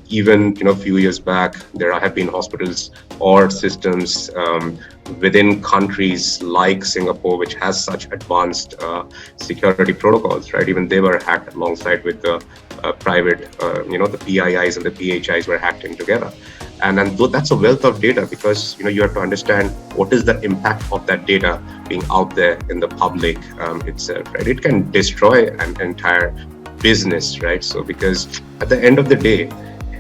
Even a few years back, there have been hospitals or systems within countries like Singapore, which has such advanced security protocols, right? Even they were hacked alongside with the private, the PIIs and the PHIs were hacked in together. And that's a wealth of data, because you have to understand what is the impact of that data being out there in the public itself, right? It can destroy an entire business, right? So because at the end of the day,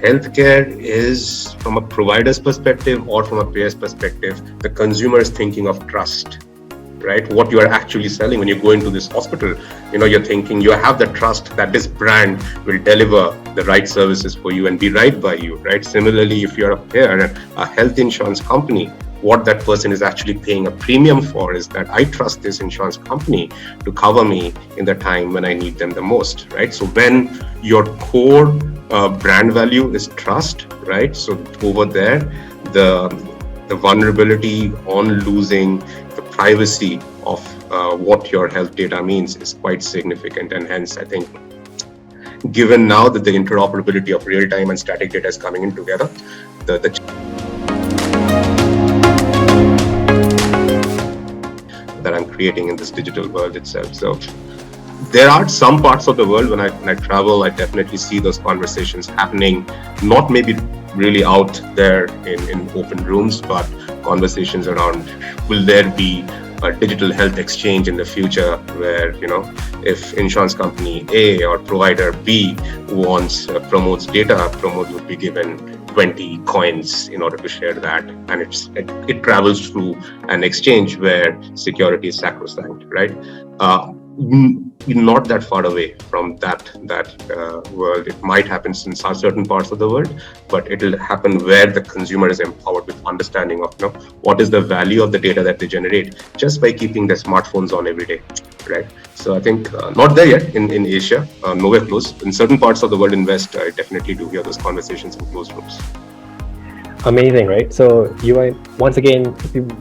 healthcare is, from a provider's perspective or from a payer's perspective, the consumer is thinking of trust, right? What you are actually selling when you go into this hospital, you're thinking you have the trust that this brand will deliver the right services for you and be right by you, right? Similarly, if you're a payer, a health insurance company, what that person is actually paying a premium for is that I trust this insurance company to cover me in the time when I need them the most, right? So when your core brand value is trust, right? So over there, the vulnerability on losing the privacy of what your health data means is quite significant. And hence, I think, given now that the interoperability of real-time and static data is coming in together, that I'm creating in this digital world itself. So there are some parts of the world when I travel, I definitely see those conversations happening, not maybe really out there in open rooms, but conversations around, will there be a digital health exchange in the future where, if insurance company A or provider B wants Pramod's data, Pramod would be given 20 coins in order to share that. And it travels through an exchange where security is sacrosanct, right? Not that far away from that world. It might happen in certain parts of the world, but it will happen where the consumer is empowered with understanding of what is the value of the data that they generate just by keeping their smartphones on every day, right? So I think not there yet in Asia, nowhere close. In certain parts of the world in West, I definitely do hear those conversations in closed rooms. Amazing, right? So you are, once again,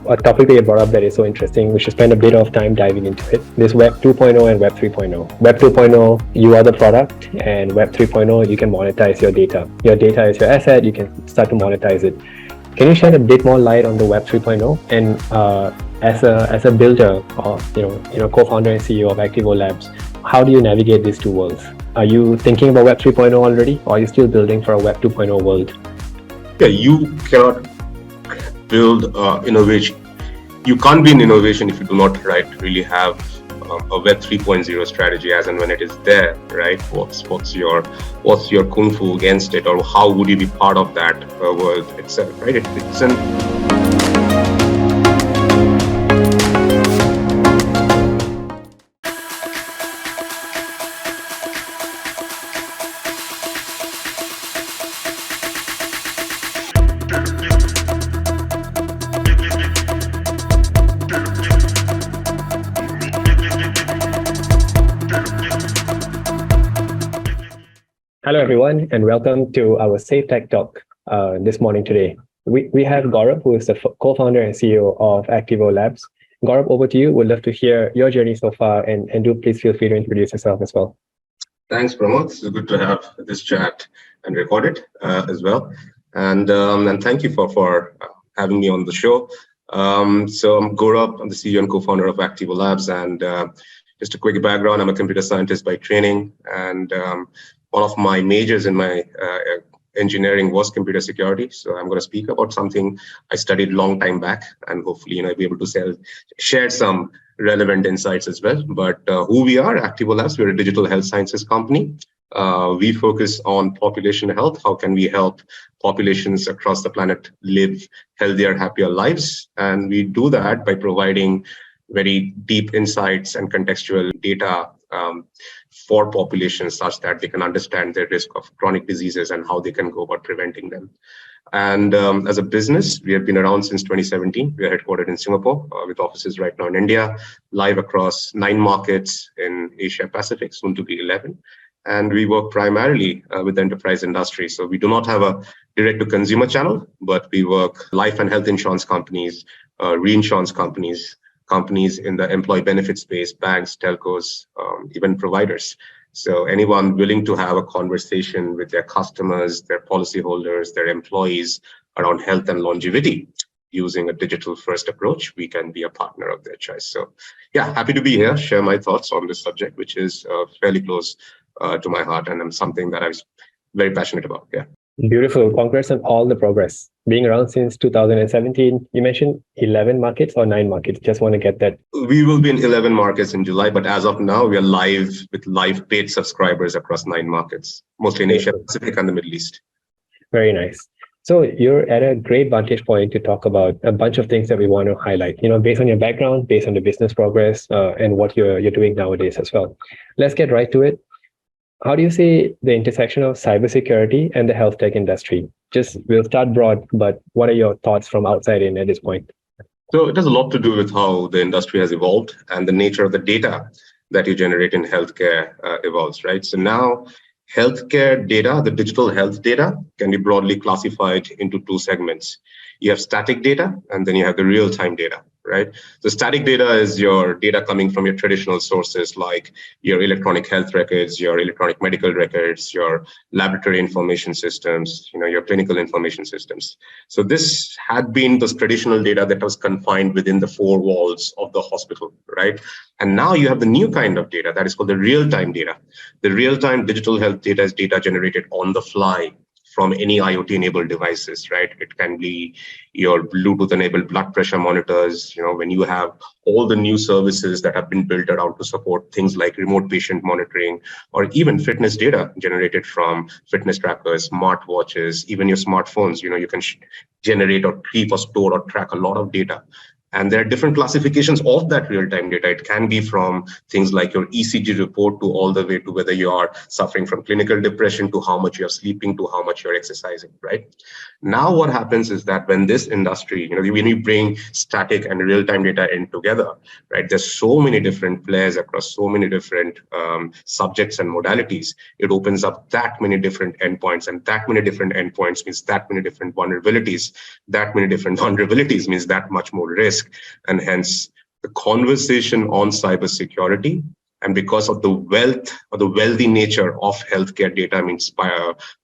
a topic that you brought up that is so interesting. We should spend a bit of time diving into it. This Web 2.0 and Web 3.0. Web 2.0, you are the product, and Web 3.0, you can monetize your data. Your data is your asset, you can start to monetize it. Can you shed a bit more light on the Web 3.0? And as a builder, or co-founder and CEO of Aktivolabs, how do you navigate these two worlds? Are you thinking about Web 3.0 already, or are you still building for a Web 2.0 world? Yeah, you cannot build innovation. You can't be in innovation if you do not really have a Web 3.0 strategy as and when it is there, right? What's your kung fu against it, or how would you be part of that world itself, right? It's an Hello, everyone, and welcome to our Safe TechTalk this morning today. We have Gaurav, who is the co-founder and CEO of ActivoLabs. Gaurav, over to you. We'd love to hear your journey so far, and do please feel free to introduce yourself as well. Thanks, Pramodh. It's good to have this chat and record it as well. And thank you for having me on the show. So I'm Gourab. I'm the CEO and co-founder of ActivoLabs, and just a quick background, I'm a computer scientist by training, and one of my majors in my engineering was computer security. So I'm going to speak about something I studied a long time back, and hopefully, I'll be able to share some relevant insights as well. But who we are, ActivoLabs, we're a digital health sciences company. We focus on population health. How can we help populations across the planet live healthier, happier lives? And we do that by providing very deep insights and contextual data for populations such that they can understand their risk of chronic diseases and how they can go about preventing them. And as a business, we have been around since 2017. We are headquartered in Singapore with offices right now in India, live across 9 markets in Asia Pacific, soon to be 11. And we work primarily with the enterprise industry. So we do not have a direct-to-consumer channel, but we work life and health insurance companies, reinsurance companies in the employee benefit space, banks, telcos, even providers. So anyone willing to have a conversation with their customers, their policyholders, their employees around health and longevity using a digital first approach, we can be a partner of their choice. So yeah, happy to be here, share my thoughts on this subject, which is fairly close to my heart and something that I was very passionate about. Yeah. Beautiful. Congrats on all the progress. Being around since 2017, you mentioned 11 markets or 9 markets. Just want to get that. We will be in 11 markets in July, but as of now, we are live with live paid subscribers across 9 markets, mostly in Asia Pacific and the Middle East. Very nice. So you're at a great vantage point to talk about a bunch of things that we want to highlight, based on your background, based on the business progress, and what you're doing nowadays as well. Let's get right to it. How do you see the intersection of cybersecurity and the health tech industry? We'll start broad, but what are your thoughts from outside in at this point? So it has a lot to do with how the industry has evolved and the nature of the data that you generate in healthcare evolves, right? So now healthcare data, the digital health data, can be broadly classified into 2 segments. You have static data, and then you have the real-time data, right? So static data is your data coming from your traditional sources like your electronic health records, your electronic medical records, your laboratory information systems, your clinical information systems. So this had been this traditional data that was confined within the 4 walls of the hospital, right? And now you have the new kind of data that is called the real-time data. The real-time digital health data is data generated on the fly from any IoT-enabled devices, right? It can be your Bluetooth-enabled blood pressure monitors, when you have all the new services that have been built around to support things like remote patient monitoring, or even fitness data generated from fitness trackers, smartwatches, even your smartphones, you can generate or keep or store or track a lot of data. And there are different classifications of that real-time data. It can be from things like your ECG report to all the way to whether you are suffering from clinical depression, to how much you're sleeping, to how much you're exercising, right? Now what happens is that when this industry, when you bring static and real-time data in together, right, there's so many different players across so many different subjects and modalities. It opens up that many different endpoints, and that many different endpoints means that many different vulnerabilities. That many different vulnerabilities means that much more risk. And hence the conversation on cybersecurity, and because of the wealth or the wealthy nature of healthcare data, means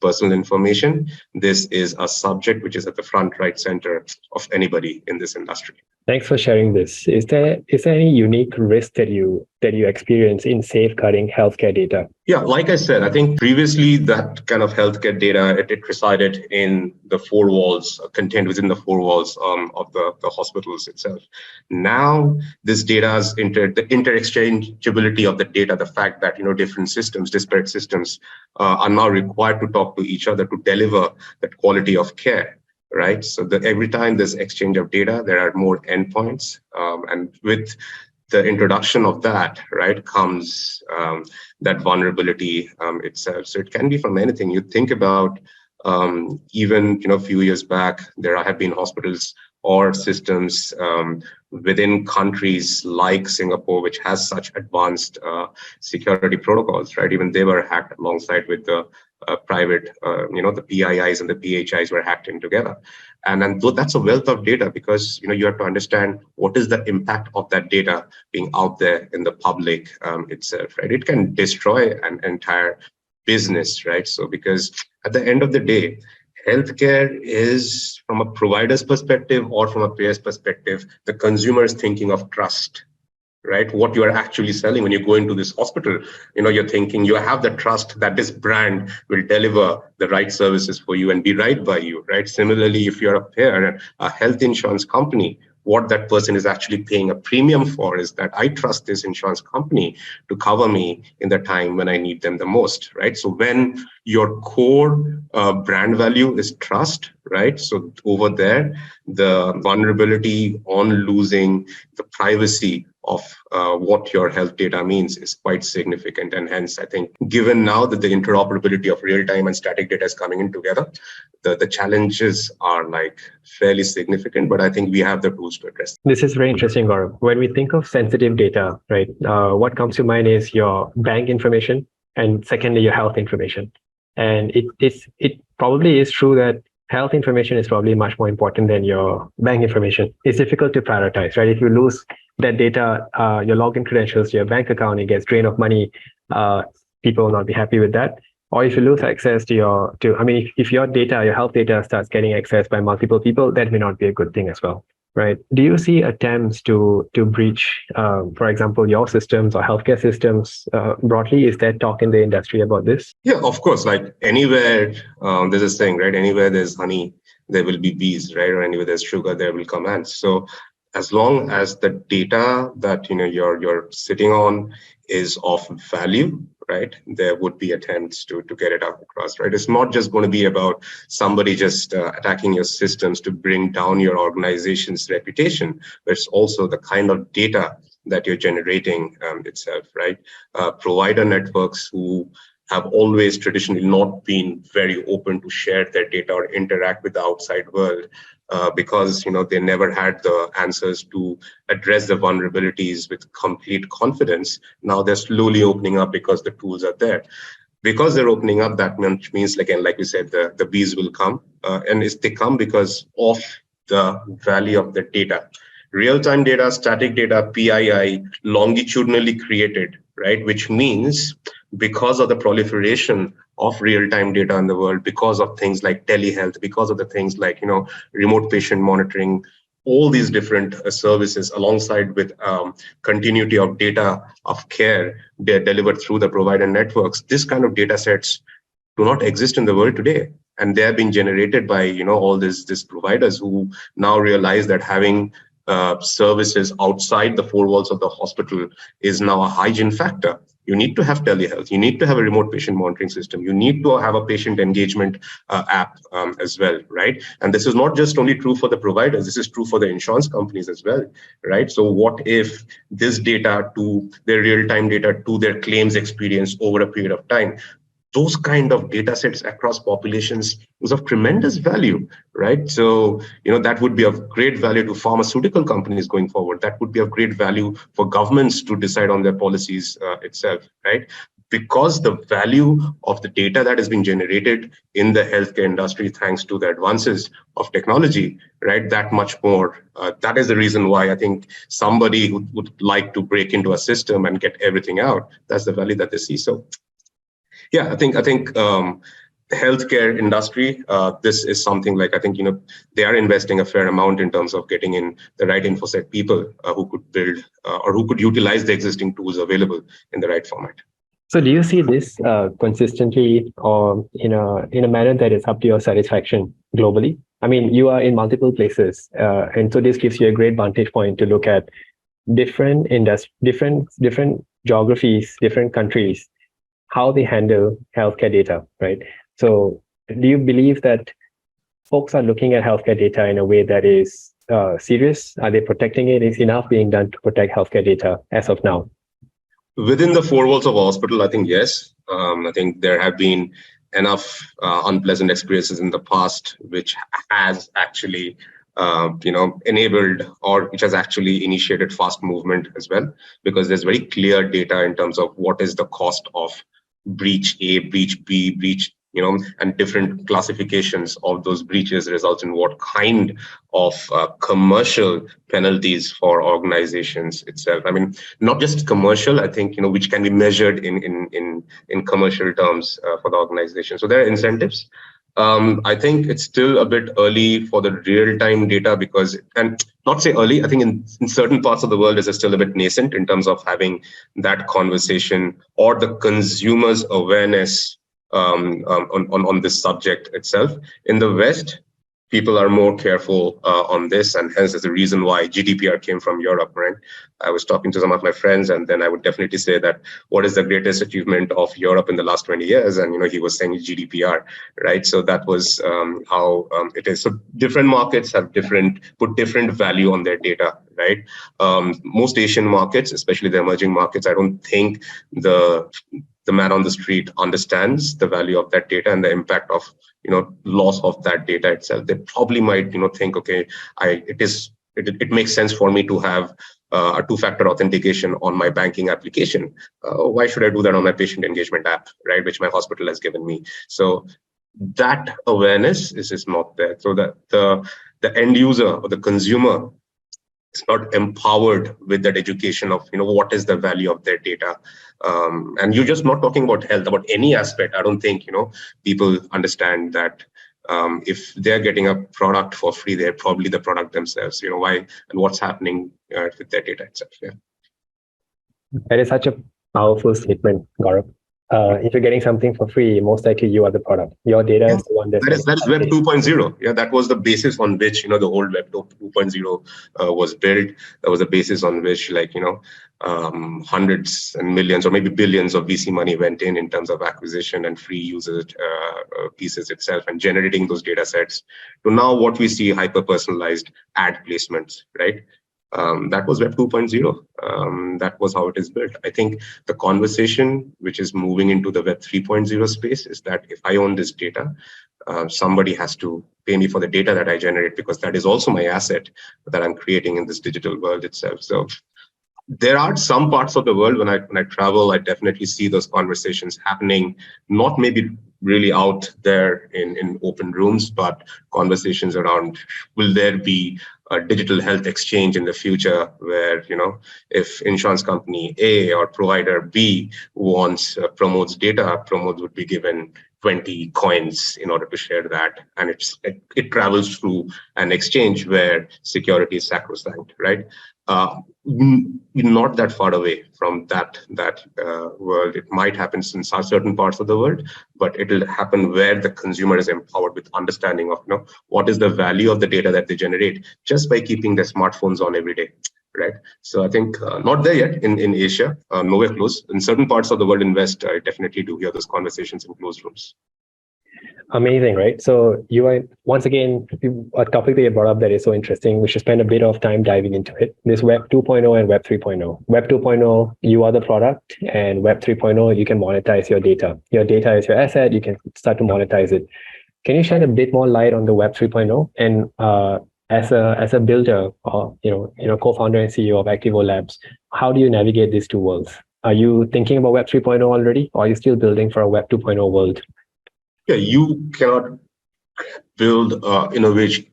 personal information, this is a subject which is at the front right center of anybody in this industry. Thanks for sharing this. Is there any unique risk that you experience in safeguarding healthcare data? Yeah, like I said, I think previously that kind of healthcare data, it resided in the 4 walls, contained within the 4 walls of the hospitals itself. Now, this data is the interexchangeability of the data, the fact that different systems, disparate systems, are now required to talk to each other to deliver that quality of care. Right. So every time there's exchange of data, there are more endpoints. And with the introduction of that, right, comes that vulnerability itself. So it can be from anything. You think about even a few years back, there have been hospitals or systems within countries like Singapore, which has such advanced security protocols, right? Even they were hacked alongside with the private, the PIIs and the PHIs were hacked in together. And then that's a wealth of data, because you have to understand what is the impact of that data being out there in the public itself, right? It can destroy an entire business, right? So because at the end of the day, healthcare is, from a provider's perspective or from a payer's perspective, the consumer is thinking of trust, right? What you are actually selling when you go into this hospital, you're thinking you have the trust that this brand will deliver the right services for you and be right by you, right? Similarly, if you're a payer, a health insurance company, what that person is actually paying a premium for is that I trust this insurance company to cover me in the time when I need them the most, right? So when your core brand value is trust, right? So over there, the vulnerability on losing the privacy of what your health data means is quite significant. And hence, I think, given now that the interoperability of real-time and static data is coming in together, the challenges are fairly significant, but I think we have the tools to address them. This is very interesting, Gaurav. When we think of sensitive data, right, what comes to mind is your bank information, and secondly, your health information. And it probably is true that health information is probably much more important than your bank information. It's difficult to prioritize, right? If you lose that data, your login credentials to your bank account, it gets drained of money. people will not be happy with that. Or if you lose access to I mean, if your data, your health data starts getting accessed by multiple people, that may not be a good thing as well. Right. Do you see attempts to breach, for example, your systems or healthcare systems broadly? Is there talk in the industry about this? Yeah, of course. Like anywhere, there's a saying, right? Anywhere there's honey, there will be bees, right? Or anywhere there's sugar, there will come ants. So as long as the data that you're sitting on is of value, right, there would be attempts to get it out across, right? It's not just going to be about somebody just attacking your systems to bring down your organization's reputation, but it's also the kind of data that you're generating itself, right? Provider networks who have always traditionally not been very open to share their data or interact with the outside world because they never had the answers to address the vulnerabilities with complete confidence. Now they're slowly opening up because the tools are there. Because they're opening up, that means again, like we said, the bees will come, and they come because of the value of the data. Real-time data, static data, PII, longitudinally created, right? Which means because of the proliferation of real-time data in the world, because of things like telehealth, because of the things like remote patient monitoring, all these different services alongside with continuity of data of care, they're delivered through the provider networks. This kind of data sets do not exist in the world today, and they have been generated by all these providers who now realize that having services outside the four walls of the hospital is now a hygiene factor. You need to have telehealth. You need to have a remote patient monitoring system. You need to have a patient engagement app as well, right? And this is not just only true for the providers. This is true for the insurance companies as well, right? So what if this data to their real-time data to their claims experience over a period of time, those kind of data sets across populations is of tremendous value, right? So, that would be of great value to pharmaceutical companies going forward. That would be of great value for governments to decide on their policies itself, right? Because the value of the data that has been generated in the healthcare industry, thanks to the advances of technology, right, that much more. That is the reason why I think somebody who would like to break into a system and get everything out, that's the value that they see. So yeah, I think healthcare industry. This is something like I think they are investing a fair amount in terms of getting in the right infosec people who could build or who could utilize the existing tools available in the right format. So do you see this consistently or in a manner that is up to your satisfaction globally? I mean, you are in multiple places, and so this gives you a great vantage point to look at different geographies, different countries, how they handle healthcare data, right? So do you believe that folks are looking at healthcare data in a way that is serious? Are they protecting it? Is enough being done to protect healthcare data as of now? Within the four walls of a hospital, I think yes. I think there have been enough unpleasant experiences in the past, which has actually enabled or which has actually initiated fast movement as well, because there's very clear data in terms of what is the cost of breach A, breach B, breach, and different classifications of those breaches results in what kind of commercial penalties for organizations itself. I mean, not just commercial, I think, which can be measured in commercial terms for the organization. So there are incentives. I think it's still a bit early for the real-time data because, and not say early, I think in certain parts of the world is still a bit nascent in terms of having that conversation or the consumer's awareness on this subject itself. In the West, people are more careful on this, and hence is the reason why GDPR came from Europe, right? I was talking to some of my friends, and then I would definitely say that what is the greatest achievement of Europe in the last 20 years? And he was saying GDPR, right? So that was how it is. So different markets have put different value on their data, right? Most Asian markets, especially the emerging markets, I don't think the man on the street understands the value of that data and the impact of loss of that data itself. They probably might think, okay, it makes sense for me to have a two-factor authentication on my banking application. Why should I do that on my patient engagement app, right, which my hospital has given me? So that awareness is not there. So that the end user or the consumer it's not empowered with that education of what is the value of their data. And you're just not talking about health, about any aspect. I don't think people understand that. If they're getting a product for free, they're probably the product themselves. Why and what's happening with their data itself. Yeah. That is such a powerful statement, Gaurav. If you're getting something for free, most likely you are the product. Your data is the one that is Web 2.0. Yeah, that was the basis on which the old Web 2.0 was built. That was the basis on which hundreds and millions or maybe billions of VC money went in terms of acquisition and free user pieces itself, and generating those data sets to now what we see, hyper personalized ad placements, right? That was Web 2.0. That was how it is built. I think the conversation which is moving into the Web 3.0 space is that if I own this data, somebody has to pay me for the data that I generate, because that is also my asset that I'm creating in this digital world itself. So there are some parts of the world when I travel, I definitely see those conversations happening, not maybe really out there in open rooms, but conversations around, will there be a digital health exchange in the future where, if insurance company A or provider B wants Pramod's data, Pramod would be given 20 coins in order to share that. And it travels through an exchange where security is sacrosanct, right? Not that far away from that world. It might happen in certain parts of the world, but it will happen where the consumer is empowered with understanding of what is the value of the data that they generate just by keeping their smartphones on every day, right? So I think not there yet in Asia, nowhere close. In certain parts of the world in West, I definitely do hear those conversations in closed rooms. Amazing, right? So you are, once again, a topic that you brought up that is so interesting. We should spend a bit of time diving into it. This Web 2.0 and Web 3.0. Web 2.0, you are the product, and Web 3.0, you can monetize your data. Your data is your asset. You can start to monetize it. Can you shed a bit more light on the Web 3.0? And as a builder, co-founder and CEO of ActivoLabs, how do you navigate these two worlds? Are you thinking about Web 3.0 already, or are you still building for a Web 2.0 world? Yeah, you cannot build innovation.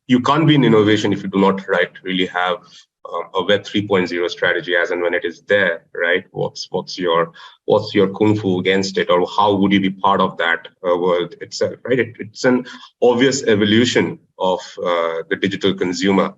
You can't be in innovation if you do not really have a Web 3.0 strategy as and when it is there, right? What's your kung fu against it, or how would you be part of that world itself, right? It's an obvious evolution of the digital consumer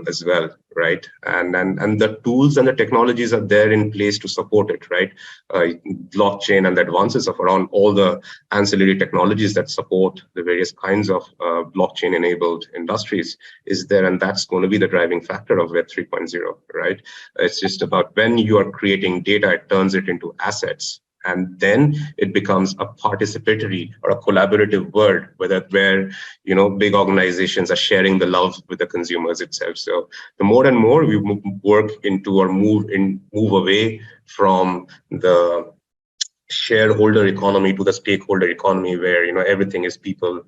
as well, right? And the tools and the technologies are there in place to support it, right? Blockchain and the advances of around all the ancillary technologies that support the various kinds of blockchain-enabled industries is there, and that's going to be the driving factor of Web 3.0, right? It's just about when you are creating data, it turns it into assets. And then it becomes a participatory or a collaborative world, where big organizations are sharing the love with the consumers itself. So the more and more we work into or move away from the shareholder economy to the stakeholder economy, where everything is people,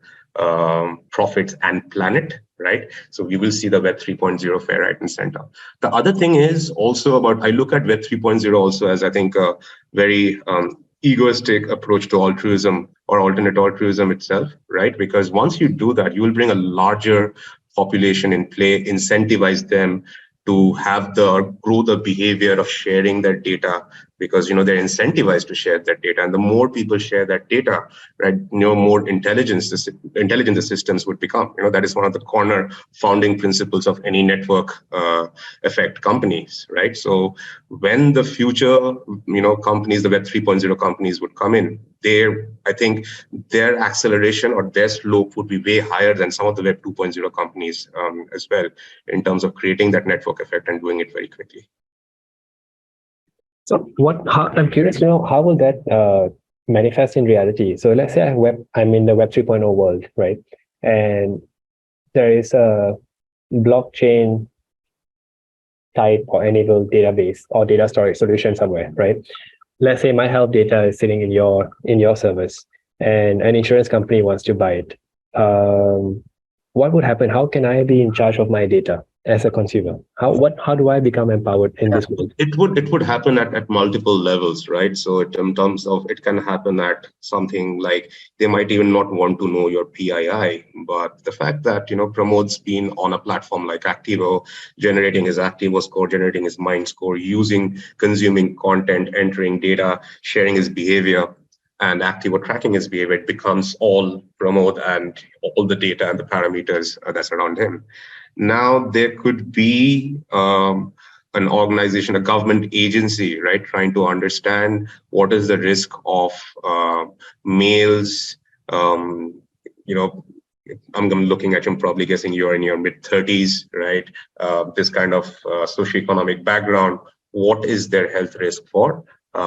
profits, and planet, right? So we will see the Web 3.0 fair right and center. The other thing is also about, I look at Web 3.0 also as, I think, a very egoistic approach to altruism or alternate altruism itself, right? Because once you do that, you will bring a larger population in play, incentivize them to grow the behavior of sharing their data, because they're incentivized to share that data, and the more people share that data, right, more intelligent the systems would become. That is one of the corner founding principles of any network effect companies, right? So when the future companies, the Web 3.0 companies would come in, I think their acceleration or their slope would be way higher than some of the Web 2.0 companies as well, in terms of creating that network effect and doing it very quickly. So I'm curious to know, how will that manifest in reality? So let's say I'm in the Web 3.0 world, right? And there is a blockchain type or enabled database or data storage solution somewhere, right? Let's say my health data is sitting in your service, and an insurance company wants to buy it. What would happen? How can I be in charge of my data? as a consumer? How do I become empowered in Yeah, this world? it would happen at multiple levels, right? So in terms of, it can happen at something like they might even not want to know your PII, but the fact that Pramod's been on a platform like Activo, generating his Activo score, generating his Mind score, using consuming content, entering data, sharing his behavior, and Activo tracking his behavior, it becomes all Pramod and all the data and the parameters that's around him. Now there could be an organization, a government agency, right, trying to understand what is the risk of males. Um, you know, I'm looking at you, I'm probably guessing you're in your mid 30s, right? This kind of socioeconomic background. What is their health risk for?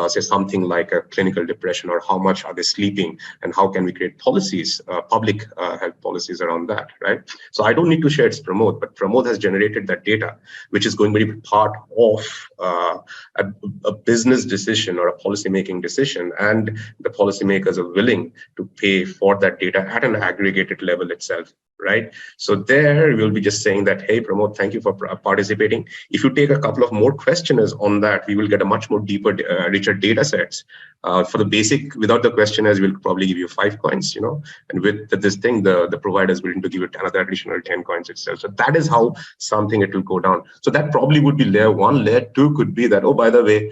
Say something like a clinical depression, or how much are they sleeping, and how can we create policies, public health policies around that, right? So I don't need to share it's Pramod, but Pramod has generated that data, which is going to be part of a, a business decision or a policy making decision, and the policymakers are willing to pay for that data at an aggregated level itself, right? So there we'll be just saying that, hey, Pramod, thank you for participating. If you take a couple of more questionnaires on that, we will get a much more deeper, richer data sets. For the basic, without the questionnaires, we'll probably give you 5 coins, and with this thing, the provider is willing to give it another additional 10 coins itself. So that is how something it will go down. So that probably would be layer one. Layer two could be that, oh, by the way,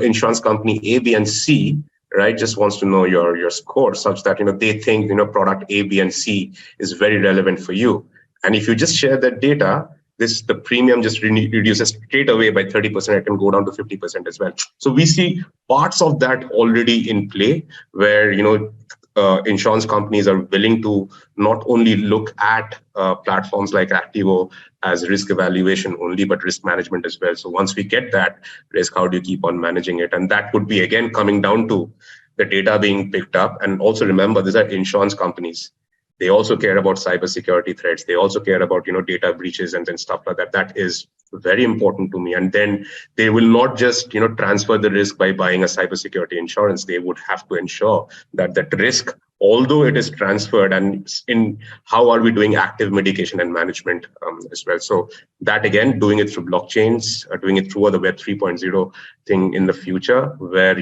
insurance company A, B, and C, right, just wants to know your score, such that they think product A, B, and C is very relevant for you. And if you just share that data, the premium just reduces straight away by 30%. It can go down to 50% as well. So we see parts of that already in play, where insurance companies are willing to not only look at platforms like Activo as risk evaluation only, but risk management as well. So once we get that risk, how do you keep on managing it? And that would be, again, coming down to the data being picked up. And also remember, these are insurance companies. They also care about cybersecurity threats. They also care about data breaches and stuff like that. That is very important to me. And then they will not just transfer the risk by buying a cybersecurity insurance. They would have to ensure that that risk, although it is transferred, and in how are we doing active mitigation and management as well. So that, again, doing it through blockchains, doing it through the Web 3.0 thing in the future, where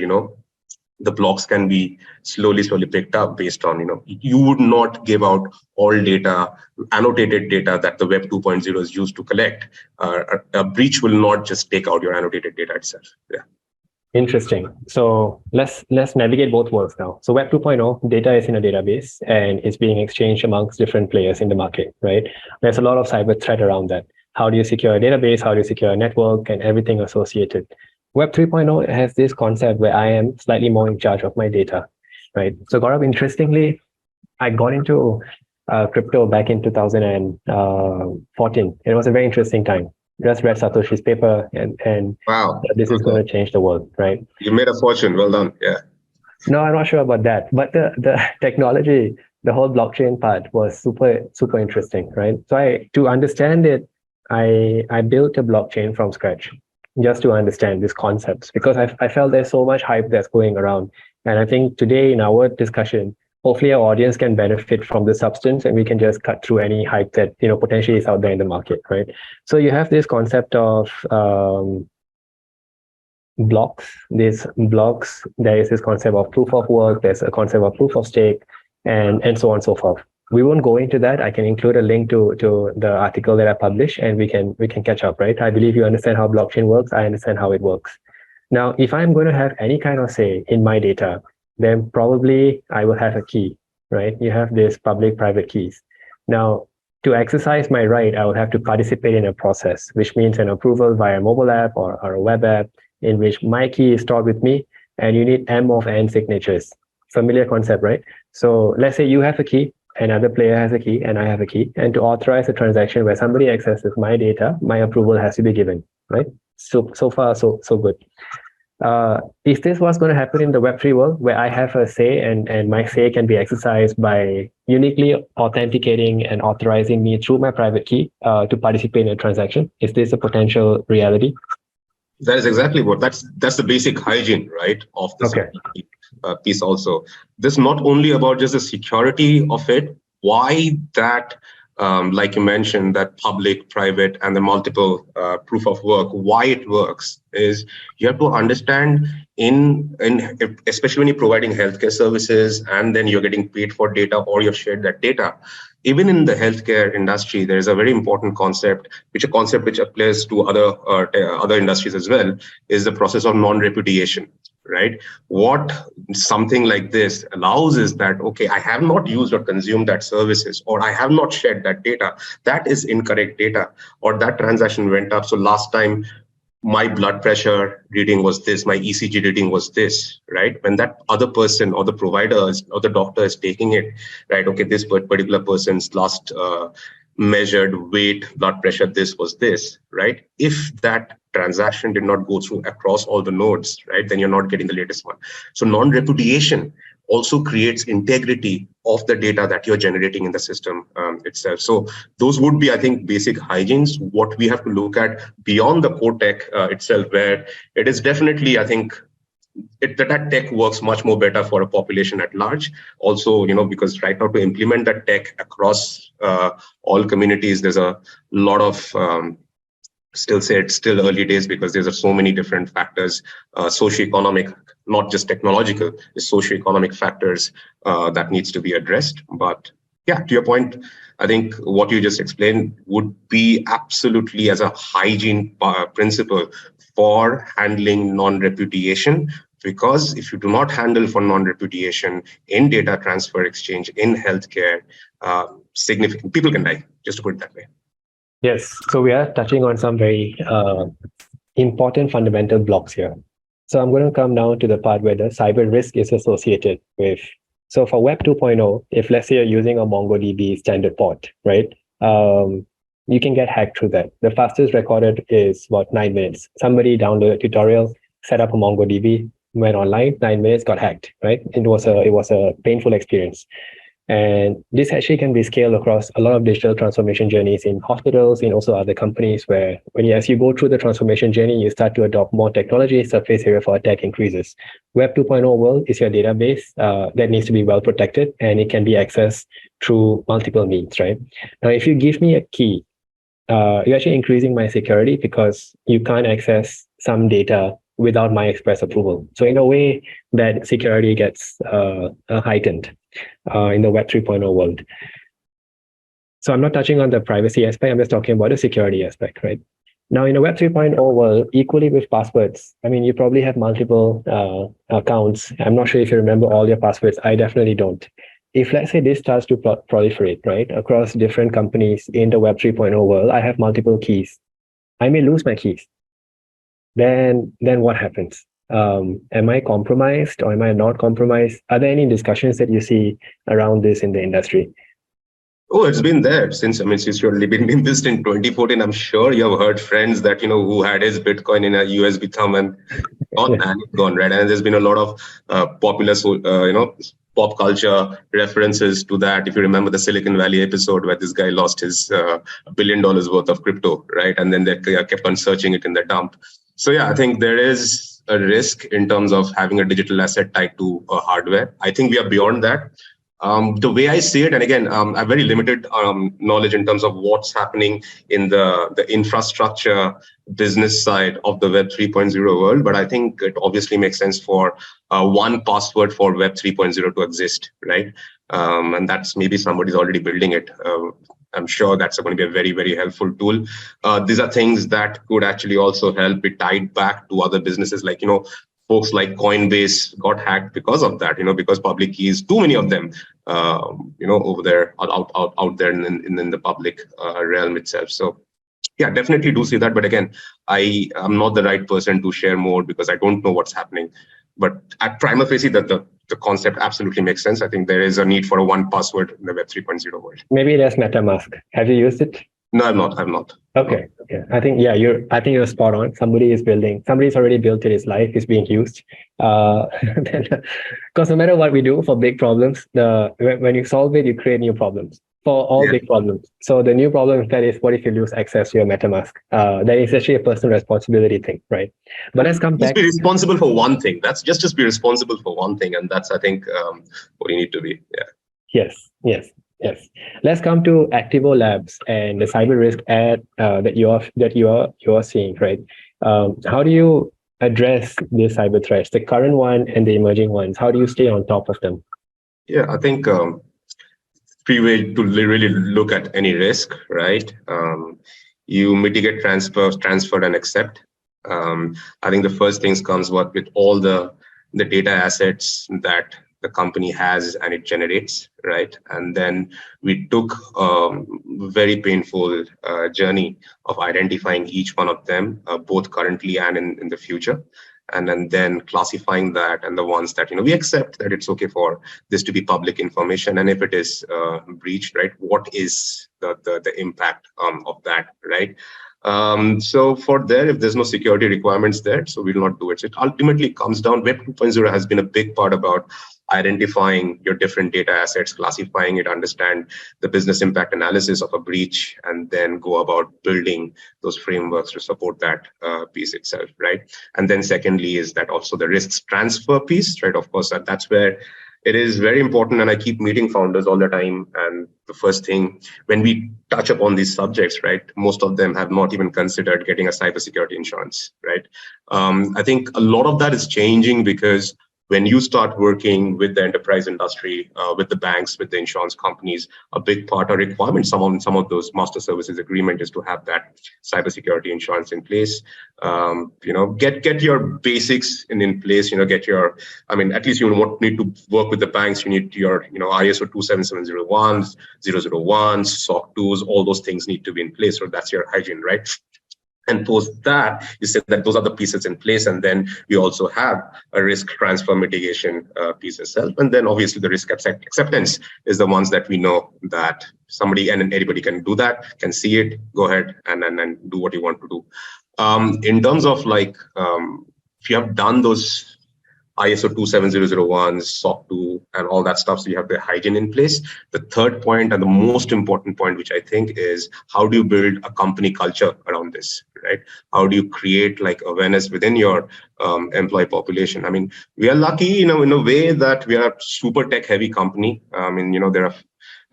the blocks can be slowly picked up based on, you would not give out all data, annotated data that the Web 2.0 is used to collect. A breach will not just take out your annotated data itself. Yeah. Interesting. So let's navigate both worlds now. So Web 2.0, data is in a database and it's being exchanged amongst different players in the market, right? There's a lot of cyber threat around that. How do you secure a database? How do you secure a network and everything associated? Web 3.0 has this concept where I am slightly more in charge of my data, right? So Gaurav, interestingly, I got into crypto back in 2014. It was a very interesting time. Just read Satoshi's paper and Wow. this is going to change the world, right? You made a fortune. Well done. Yeah. No, I'm not sure about that. But the technology, the whole blockchain part was super interesting, right? So to understand it, I built a blockchain from scratch just to understand these concepts, because I felt there's so much hype that's going around. And I think today in our discussion, hopefully our audience can benefit from the substance and we can just cut through any hype that potentially is out there in the market, right? So you have this concept of blocks. There is this concept of proof of work, there's a concept of proof of stake, and so on and so forth. We won't go into that. I can include a link to the article that I published, and we can catch up, right? I believe you understand how blockchain works. I understand how it works. Now, if I'm going to have any kind of say in my data, then probably I will have a key, right? You have this public-private keys. Now, to exercise my right, I will have to participate in a process, which means an approval via a mobile app or a web app, in which my key is stored with me, and you need M of N signatures. Familiar concept, right? So let's say you have a key, another player has a key, and I have a key. And to authorize a transaction where somebody accesses my data, my approval has to be given, right? So far, so good. If this was going to happen in the Web3 world, where I have a say and my say can be exercised by uniquely authenticating and authorizing me through my private key to participate in a transaction, is this a potential reality? That is exactly that's the basic hygiene, right, of the security piece also. This is not only about just the security of it, why that like you mentioned, that public, private, and the multiple proof of work. Why it works is you have to understand especially when you're providing healthcare services and then you're getting paid for data or you've shared that data. Even in the healthcare industry, there is a very important concept, which applies to other industries as well, is the process of non-repudiation. Right? What something like this allows is that, okay, I have not used or consumed that services, or I have not shared that data. That is incorrect data, or that transaction went up. So last time my blood pressure reading was this, my ECG reading was this, right? When that other person or the provider or the doctor is taking it, right? Okay, this particular person's last measured weight, blood pressure, this was this, right? If that transaction did not go through across all the nodes, right, then you're not getting the latest one. So non-repudiation also creates integrity of the data that you're generating in the system itself. So those would be, I think, basic hygienes. What we have to look at beyond the core tech itself, where it is definitely, I think, that tech works much more better for a population at large. Also, because right now to implement that tech across all communities, there's a lot of it's still early days because there's so many different factors, socioeconomic, not just technological, socioeconomic factors that needs to be addressed. But yeah, to your point, I think what you just explained would be absolutely as a hygiene principle for handling non-repudiation. Because if you do not handle for non-repudiation in data transfer exchange, in healthcare, significant people can die, just to put it that way. Yes, so we are touching on some very important fundamental blocks here. So I'm going to come down to the part where the cyber risk is associated with. So for Web 2.0, if let's say you're using a MongoDB standard port, right? You can get hacked through that. The fastest recorded is about 9 minutes. Somebody downloaded a tutorial, set up a MongoDB, went online, 9 minutes, got hacked, right? It was a painful experience. And this actually can be scaled across a lot of digital transformation journeys in hospitals, in also other companies, where as you go through the transformation journey, you start to adopt more technology, surface area for attack increases. Web 2.0 world is your database that needs to be well protected, and it can be accessed through multiple means, right? Now, if you give me a key, you're actually increasing my security because you can't access some data without my express approval. So in a way, that security gets heightened in the Web 3.0 world. So I'm not touching on the privacy aspect, I'm just talking about the security aspect, right? Now, in a Web 3.0 world, equally with passwords, I mean, you probably have multiple accounts. I'm not sure if you remember all your passwords. I definitely don't. If let's say this starts to proliferate, right, across different companies in the Web 3.0 world, I have multiple keys. I may lose my keys. Then what happens? Am I compromised or am I not compromised? Are there any discussions that you see around this in the industry? Oh, it's been there since you've been in this in 2014. I'm sure you have heard friends that, who had his Bitcoin in a USB thumb and gone, right? And there's been a lot of popular, pop culture references to that. If you remember the Silicon Valley episode where this guy lost his $1 billion worth of crypto, right? And then they kept on searching it in the dump. So yeah, I think there is a risk in terms of having a digital asset tied to hardware. I think we are beyond that. The way I see it, and again, I have very limited knowledge in terms of what's happening in the infrastructure business side of the Web 3.0 world, but I think it obviously makes sense for one password for Web 3.0 to exist, right? And that's maybe somebody's already building it. I'm sure that's going to be a very, very helpful tool. These are things that could actually also help be tied back to other businesses, like, folks like Coinbase got hacked because of that, because public keys, too many of them, over there, out there in the public realm itself. So yeah, definitely do see that. But again, I am not the right person to share more because I don't know what's happening. But at prima facie, that the concept absolutely makes sense. I think there is a need for a one password in the Web 3.0 world. Maybe there's MetaMask. Have you used it? No, I'm not. Okay. I think you're spot on. Somebody's already built it. His life is being used. Because no matter what we do for big problems, when you solve it, you create new problems for all big problems. So the new problem is what if you lose access to your MetaMask? That is actually a personal responsibility thing, right? But let's come back. Just be responsible for one thing. That's just be responsible for one thing, and that's, I think, what you need to be. Yeah. Yes. Yes. Let's come to Activolabs and the cyber risk that you are seeing, right? How do you address the cyber threats, the current one and the emerging ones? How do you stay on top of them? Yeah, I think three way to really look at any risk, right? You mitigate, transfer, and accept. I think the first things comes with all the data assets that the company has and it generates, right? And then we took a very painful journey of identifying each one of them, both currently and in the future, and then classifying that, and the ones that we accept that it's okay for this to be public information, and if it is breached, right, what is the impact of that, right? So for there, if there's no security requirements there, so we'll not do it. So it ultimately comes down, Web 2.0 has been a big part about identifying your different data assets, classifying it, understand the business impact analysis of a breach, and then go about building those frameworks to support that piece itself, right? And then secondly is that also the risks transfer piece, right? Of course, that's where it is very important, and I keep meeting founders all the time, and the first thing when we touch upon these subjects, right, most of them have not even considered getting a cybersecurity insurance, right? I think a lot of that is changing because when you start working with the enterprise industry, with the banks, with the insurance companies, a big part or requirement, some of those master services agreement is to have that cybersecurity insurance in place. Get your basics in place. Get your, I mean, at least you won't need to work with the banks. You need your, ISO 27701, 001, SOC 2s, all those things need to be in place. So that's your hygiene, right? And post that, you said that those are the pieces in place, and then we also have a risk transfer mitigation piece itself, and then obviously the risk acceptance is the ones that we know that somebody and anybody can do that, can see it, go ahead and do what you want to do. In terms of if you have done those ISO 27001, SOC 2, and all that stuff. So you have the hygiene in place. The third point and the most important point, which I think is how do you build a company culture around this, right? How do you create awareness within your employee population? I mean, we are lucky, in a way that we are a super tech heavy company. I mean, there are,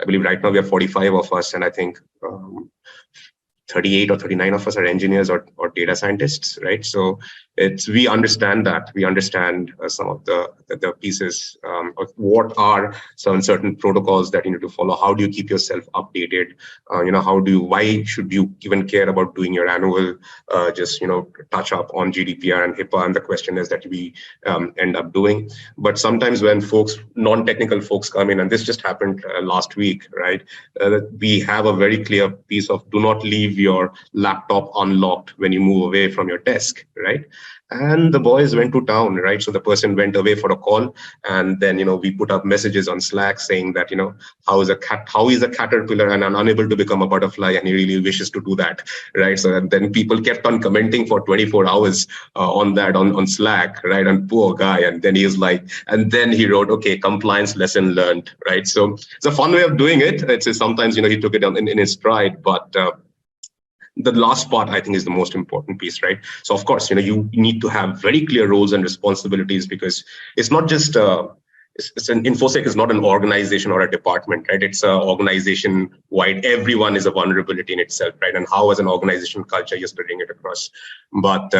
I believe right now we have 45 of us, and I think 38 or 39 of us are engineers or data scientists, right? So we understand that. We understand some of the pieces of what are some certain protocols that you need to follow. How do you keep yourself updated? Why should you even care about doing your annual touch up on GDPR and HIPAA? And the question is that we end up doing. But sometimes when non-technical folks come in, and this just happened last week, right? We have a very clear piece of do not leave your laptop unlocked when you move away from your desk, right? And the boys went to town, right? So the person went away for a call, and then we put up messages on Slack saying that how is a caterpillar and unable to become a butterfly, and he really wishes to do that, right? So and then people kept on commenting for 24 hours on that on Slack, right? And poor guy, and then and then he wrote, okay, compliance lesson learned, right? So it's a fun way of doing it. It's sometimes he took it in his stride, but the last part I think is the most important piece, right? So of course, you need to have very clear roles and responsibilities, because it's not just it's an InfoSec is not an organization or a department, right? It's an organization wide. Everyone is a vulnerability in itself, right? And how as an organization culture you're spreading it across. But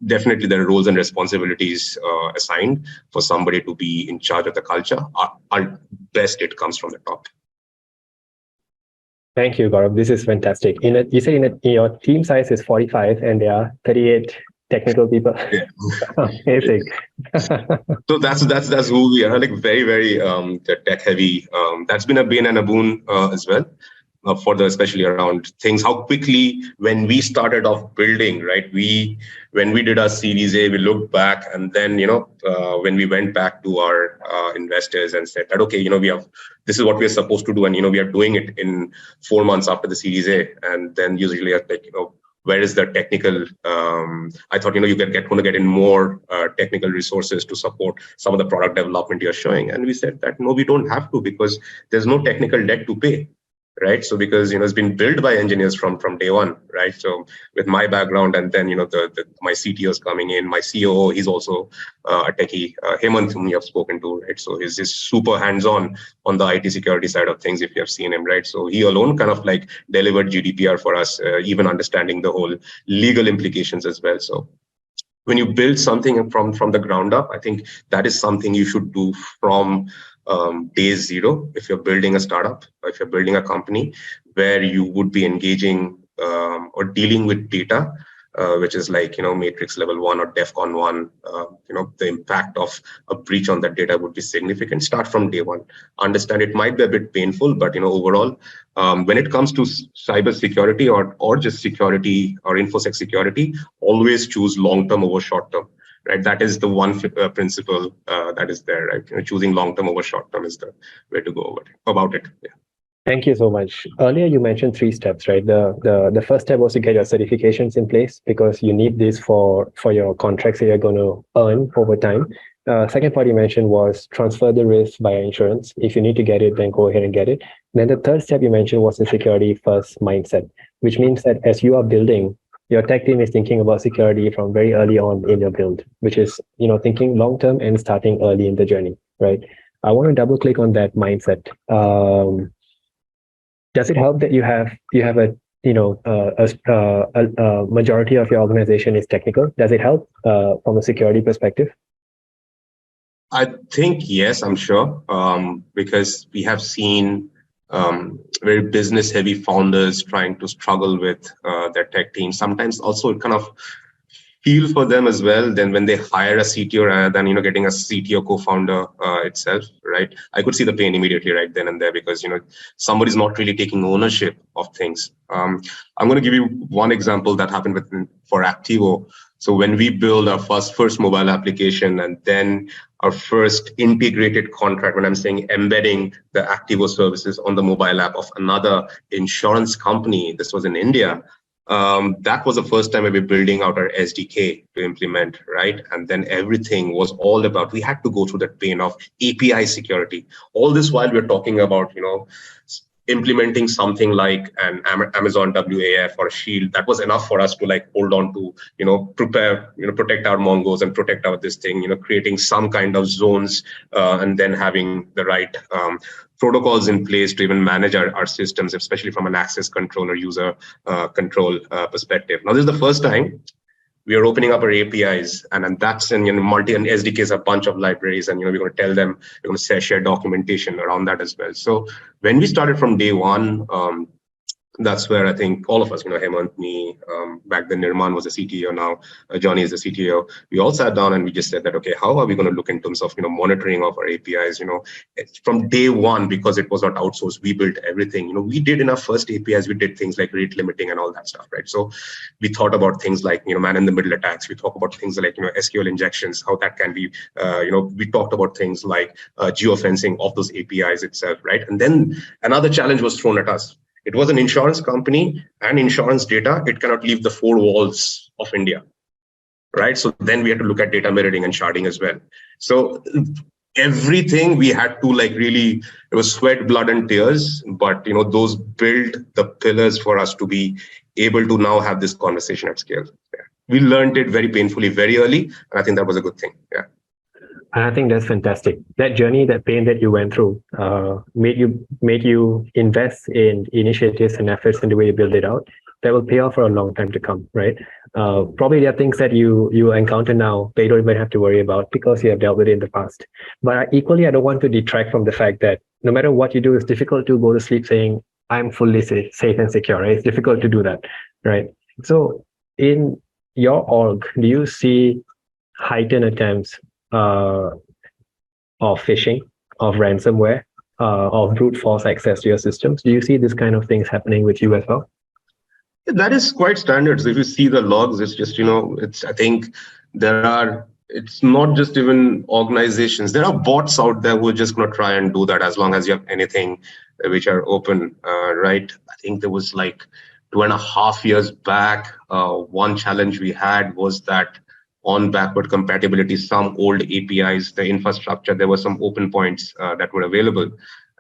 definitely there are roles and responsibilities assigned for somebody to be in charge of the culture. At best, it comes from the top. Thank you, Gaurav. This is fantastic. You say in your team size is 45 and there are 38 technical people. Yeah. Amazing. So that's who we are, very, very tech heavy. That's been a bane and a boon as well. Especially around things, how quickly when we started off building, right? When we did our Series A, we looked back, and then when we went back to our investors and said that okay, this is what we are supposed to do, and we are doing it in 4 months after the Series A, and then usually where is the technical? I thought you going to get in more technical resources to support some of the product development you're showing, and we said that no, we don't have to, because there's no technical debt to pay. right? So because it's been built by engineers from day one, right? So with my background, and then my CTO is coming in, my COO, he's also a techie, Hemant, whom you have spoken to, right? So he's just super hands on the IT security side of things, if you have seen him, right? So he alone kind of like delivered GDPR for us, even understanding the whole legal implications as well. So when you build something from the ground up, I think that is something you should do from day zero. If you're building a startup, or if you're building a company, where you would be engaging or dealing with data, which is like matrix level 1 or defcon 1. The impact of a breach on that data would be significant. Start from day one. Understand it might be a bit painful, but overall, when it comes to cyber security or just security or infosec security, always choose long term over short term. Right, that is the one principle that is there. Right, choosing long term over short term is the way to go about it. Yeah. Thank you so much. Earlier, you mentioned 3 steps, right? The first step was to get your certifications in place because you need this for your contracts that you're going to earn over time. Second part you mentioned was transfer the risk via insurance. If you need to get it, then go ahead and get it. Then the third step you mentioned was the security first mindset, which means that as you are building, your tech team is thinking about security from very early on in your build, which is thinking long term and starting early in the journey, right? I want to double click on that mindset. Does it help that you have a majority of your organization is technical? Does it help from a security perspective? I think yes, I'm sure, because we have seen very business heavy founders trying to struggle with their tech team. Sometimes also kind of feel for them as well. Then when they hire a CTO rather than getting a CTO co-founder itself, right? I could see the pain immediately right then and there because somebody's not really taking ownership of things. I'm going to give you one example that happened for Activo. So when we build our first mobile application and then our first integrated contract, when I'm saying embedding the Activo services on the mobile app of another insurance company, this was in India. That was the first time we were building out our SDK to implement, right? And then everything was all about, we had to go through that pain of API security. All this while we're talking about, implementing something like an Amazon WAF or Shield. That was enough for us to like hold on to, protect our Mongos and protect our this thing, creating some kind of zones and then having the right protocols in place to even manage our systems, especially from an access control or user control perspective. Now, this is the first time we are opening up our APIs, and that's in multi and SDKs, a bunch of libraries, and we're going to tell them, we're going to share documentation around that as well. So when we started from day one, that's where I think all of us, Hemant, me, back then Nirman was the CTO, now Johnny is the CTO. We all sat down and we just said that, okay, how are we going to look in terms of, monitoring of our APIs, from day one, because it was not outsourced, we built everything. We did in our first APIs, we did things like rate limiting and all that stuff, right? So we thought about things like, man in the middle attacks. We talk about things like, SQL injections, how that can be, we talked about things like geofencing of those APIs itself, right? And then another challenge was thrown at us. It was an insurance company and insurance data. It cannot leave the 4 walls of India, right? So then we had to look at data mirroring and sharding as well. So everything we had to really, it was sweat, blood and tears, but those built the pillars for us to be able to now have this conversation at scale. Yeah. We learned it very painfully, very early. And I think that was a good thing. Yeah. And I think that's fantastic. That journey, that pain that you went through, made you invest in initiatives and efforts in the way you build it out. That will pay off for a long time to come, right? Probably there are things that you encounter now that you don't even have to worry about because you have dealt with it in the past. But equally, I don't want to detract from the fact that no matter what you do, it's difficult to go to sleep saying, I'm fully safe and secure, right? It's difficult to do that, right? So in your org, do you see heightened attempts of phishing, of ransomware, of brute force access to your systems? Do you see this kind of things happening with you as well? That is quite standard. So if you see the logs, it's just, I think it's not just even organizations. There are bots out there who are just going to try and do that as long as you have anything which are open, right? I think there was like 2.5 years back, one challenge we had was that on backward compatibility, some old APIs, the infrastructure, there were some open points that were available.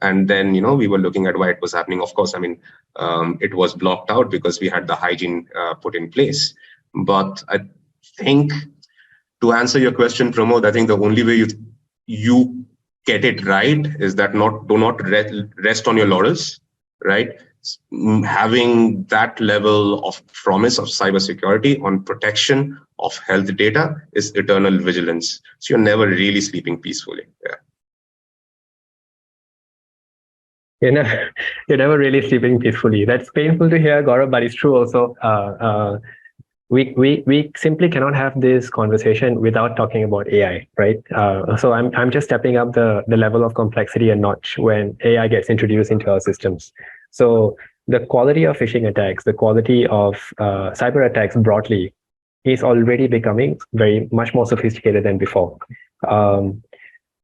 And then, we were looking at why it was happening. Of course, it was blocked out because we had the hygiene put in place. But I think, to answer your question, Pramod, I think the only way you get it right is that do not rest on your laurels, right? Having that level of promise of cybersecurity on protection of health data is eternal vigilance. So you're never really sleeping peacefully. Yeah. You're never really sleeping peacefully. That's painful to hear, Gaurav, but it's true also. We simply cannot have this conversation without talking about AI, right? So I'm just stepping up the level of complexity a notch when AI gets introduced into our systems. So the quality of phishing attacks, the quality of cyber attacks broadly, is already becoming very much more sophisticated than before.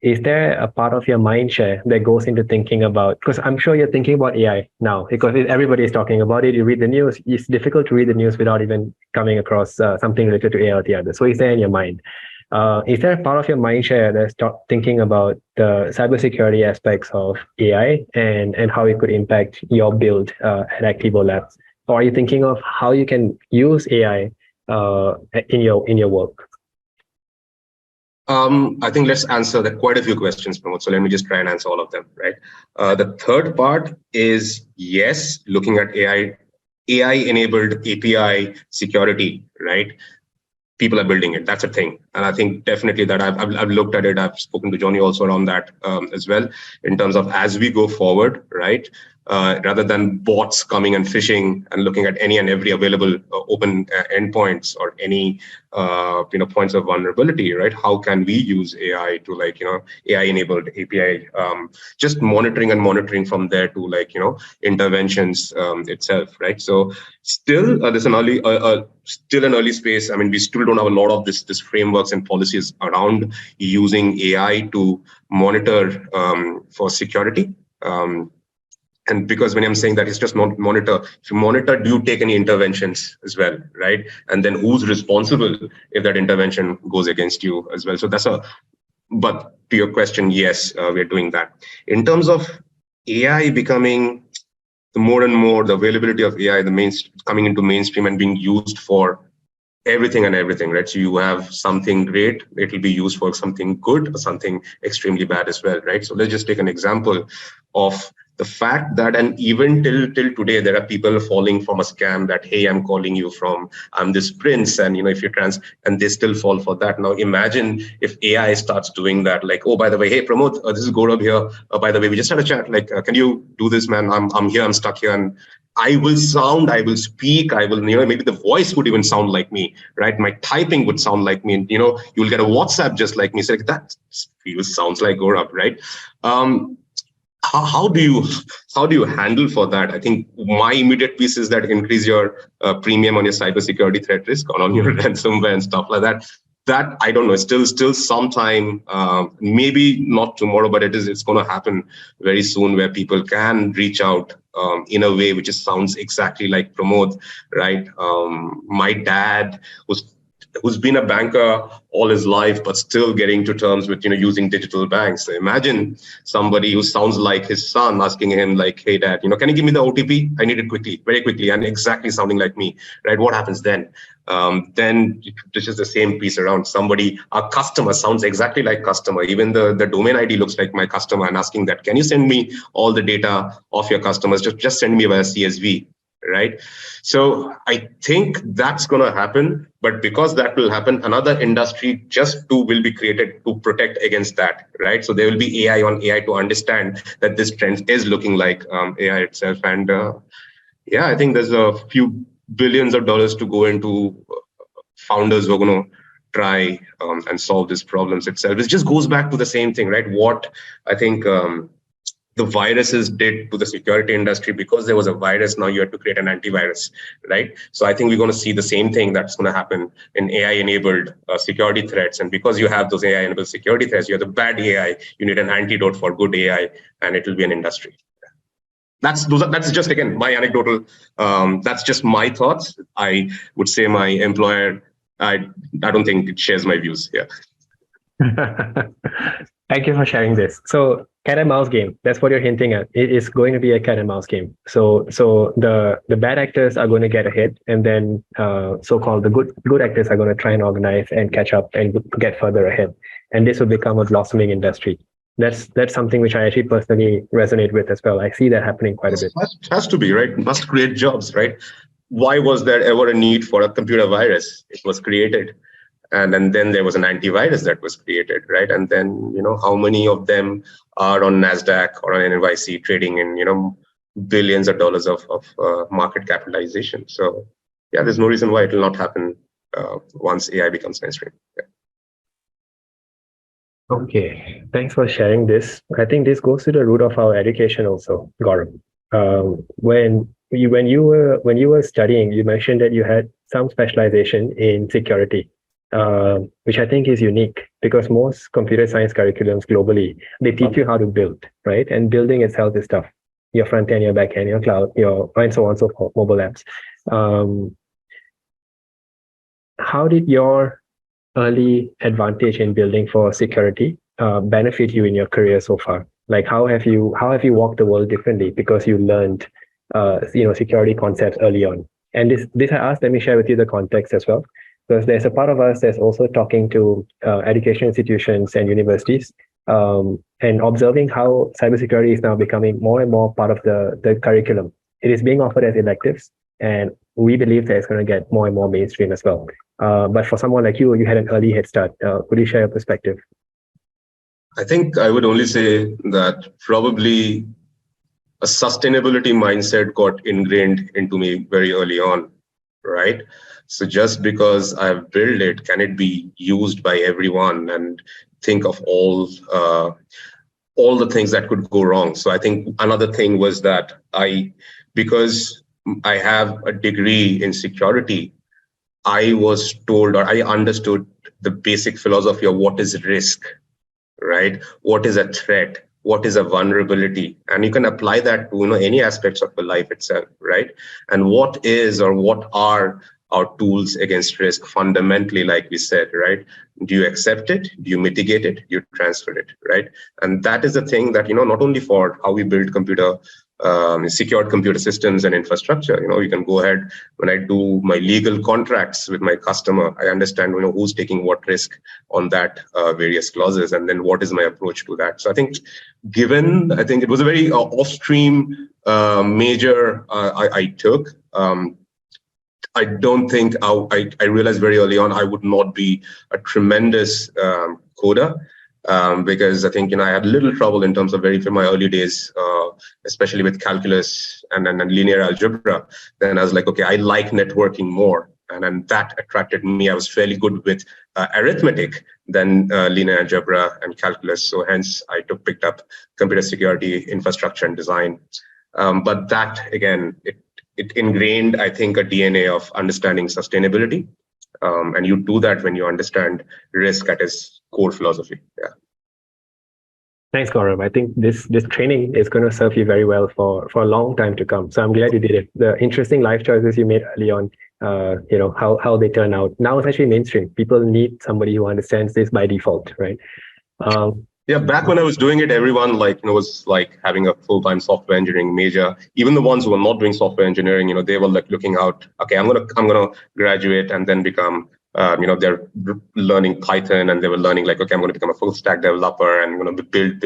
Is there a part of your mind share that goes into thinking about, because I'm sure you're thinking about AI now, because everybody is talking about it, you read the news, it's difficult to read the news without even coming across something related to AI or the other. So is there in your mind? Is there a part of your mind share that's thinking about the cybersecurity aspects of AI and how it could impact your build at Aktivolabs? Or are you thinking of how you can use AI in your work? I think let's answer quite a few questions, Pramod. So let me just try and answer all of them, right? The third part is, yes, looking at AI-enabled API security, right? People are building it. That's a thing. And I think definitely that I've looked at it. I've spoken to Johnny also around that as well, in terms of as we go forward, right? Rather than bots coming and phishing and looking at any and every available open endpoints or any points of vulnerability, right? How can we use AI to AI-enabled API, just monitoring from there to interventions itself, right? So still, there's still an early space. We still don't have a lot of this frameworks and policies around using AI to monitor for security. And because when I'm saying that, it's just not monitor. If you monitor, do you take any interventions as well, right? And then who's responsible if that intervention goes against you as well? So but to your question, yes, we're doing that. In terms of AI becoming more and more, the availability of AI, coming into mainstream and being used for everything and everything, right? So you have something great, it will be used for something good or something extremely bad as well, right? So let's just take an example of the fact that, and even till today, there are people falling from a scam that, hey, I'm calling you I'm this prince, and if you're trans, and they still fall for that. Now imagine if AI starts doing that, like, oh, by the way, hey, Pramod, this is Gourab here. By the way, we just had a chat. Like, can you do this, man? I'm here. I'm stuck here, and I will speak, maybe the voice would even sound like me, right? My typing would sound like me, and you'll get a WhatsApp just like me. So that sounds like Gourab, right? How do you handle for that? I think my immediate piece is that increase your premium on your cybersecurity threat risk or on your ransomware and stuff like that. That I don't know. Still sometime, maybe not tomorrow, but it's going to happen very soon, where people can reach out in a way which sounds exactly like Pramod, right? My dad who's been a banker all his life, but still getting to terms with using digital banks. So imagine somebody who sounds like his son asking him, like, "Hey, Dad, can you give me the OTP? I need it quickly, very quickly," and exactly sounding like me, right? What happens then? Then this is the same piece around somebody. Our customer sounds exactly like customer. Even the domain ID looks like my customer, and asking that, "Can you send me all the data of your customers? Just send me via CSV." Right? So I think that's going to happen, but because that will happen, another industry will be created to protect against that, right? So there will be AI on AI to understand that this trend is looking like AI itself. And yeah, I think there's a few billions of dollars to go into founders who are going to try and solve these problems itself. It just goes back to the same thing, right? What I think the viruses did to the security industry, because there was a virus, now you have to create an antivirus, right? So I think we're going to see the same thing that's going to happen in AI-enabled security threats. And because you have those AI-enabled security threats, you have the bad AI, you need an antidote for good AI, and it will be an industry. That's just, again, my anecdotal, that's just my thoughts. I would say my employer, I don't think it shares my views here. Thank you for sharing this. So cat and mouse game, that's what you're hinting at. It is going to be a cat and mouse game. So the bad actors are going to get ahead, and then so-called the good actors are going to try and organize and catch up and get further ahead. And this will become a blossoming industry. That's something which I actually personally resonate with as well. I see that happening quite a bit. It has to be, right? Must create jobs, right? Why was there ever a need for a computer virus? It was created. And then there was an antivirus that was created, right? And then, how many of them are on NASDAQ or on NYC trading in, billions of dollars of market capitalization. So yeah, there's no reason why it will not happen once AI becomes mainstream. Yeah. Okay, thanks for sharing this. I think this goes to the root of our education also, Gaurav. When you were studying, you mentioned that you had some specialization in security, which I think is unique because most computer science curriculums globally, they teach you how to build, right? And building itself is tough. Your front end, your back end, your cloud, and so on and so forth, mobile apps. How did your early advantage in building for security benefit you in your career so far? Like how have you walked the world differently because you learned security concepts early on? And this I asked, let me share with you the context as well. Because there's a part of us that's also talking to education institutions and universities and observing how cybersecurity is now becoming more and more part of the curriculum. It is being offered as electives, and we believe that it's going to get more and more mainstream as well. But for someone like you had an early head start. Could you share your perspective? I think I would only say that probably a sustainability mindset got ingrained into me very early on, right? So just because I've built it, can it be used by everyone? And think of all the things that could go wrong. So I think another thing was that because I have a degree in security, I was told, or I understood the basic philosophy of what is risk, right? What is a threat? What is a vulnerability? And you can apply that to any aspects of the life itself, right? And what are our tools against risk fundamentally, like we said, right? Do you accept it? Do you mitigate it? Do you transfer it, right? And that is the thing that, not only for how we build secured computer systems and infrastructure. You can go ahead when I do my legal contracts with my customer. I understand who's taking what risk on that various clauses, and then what is my approach to that. So I think it was a very off-stream major I took. I don't think I realized very early on I would not be a tremendous coder. Because I think I had little trouble in terms of my early days, especially with calculus and linear algebra. Then I was like, okay, I like networking more, and that attracted me. I was fairly good with arithmetic than linear algebra and calculus. So hence, I picked up computer security, infrastructure, and design. But that again, it ingrained, I think, a DNA of understanding sustainability. And you do that when you understand risk at its core philosophy. Yeah. Thanks, Gaurav. I think this training is going to serve you very well for a long time to come. So I'm glad you did it. The interesting life choices you made early on, how they turn out. Now it's actually mainstream. People need somebody who understands this by default, right? Yeah, back when I was doing it, everyone was like having a full-time software engineering major. Even the ones who were not doing software engineering, they were like looking out. Okay, I'm gonna graduate and then become. They're learning Python, and they were learning like, okay, I'm going to become a full stack developer, and I'm going to build.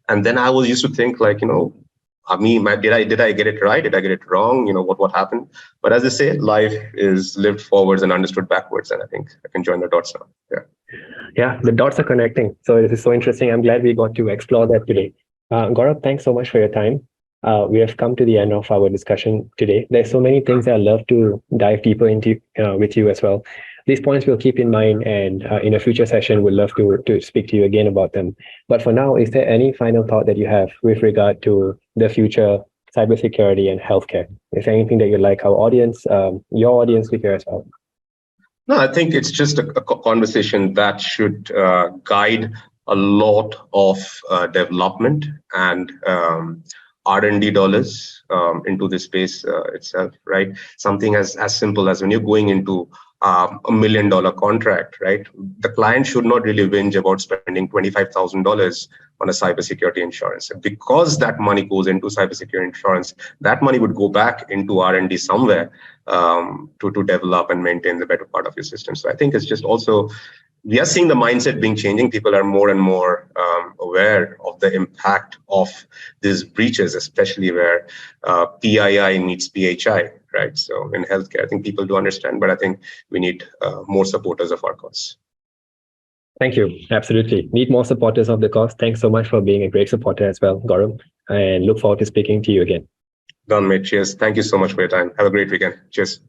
And then I was used to think like, did I get it right? Did I get it wrong? What happened? But as I say, life is lived forwards and understood backwards, and I think I can join the dots now. Yeah. Yeah, the dots are connecting. So this is so interesting. I'm glad we got to explore that today. Gaurav, thanks so much for your time. We have come to the end of our discussion today. There's so many things I'd love to dive deeper into with you as well. These points we'll keep in mind, and in a future session, we'd love to speak to you again about them. But for now, is there any final thought that you have with regard to the future cybersecurity and healthcare? Is there anything that you'd like our audience, your audience, to hear as well? No, I think it's just a conversation that should guide a lot of development and R&D dollars into this space itself, right? Something as simple as when you're going into $1 million contract, right? The client should not really whinge about spending $25,000 on a cybersecurity insurance. Because that money goes into cybersecurity insurance, that money would go back into R&D somewhere to develop and maintain the better part of your system. So I think it's just also, we are seeing the mindset being changing. People are more and more aware of the impact of these breaches, especially where PII meets PHI, right? So in healthcare, I think people do understand, but I think we need more supporters of our cause. Thank you. Absolutely. Need more supporters of the cause. Thanks so much for being a great supporter as well, Gaurav, and look forward to speaking to you again. Done, mate. Cheers. Thank you so much for your time. Have a great weekend. Cheers.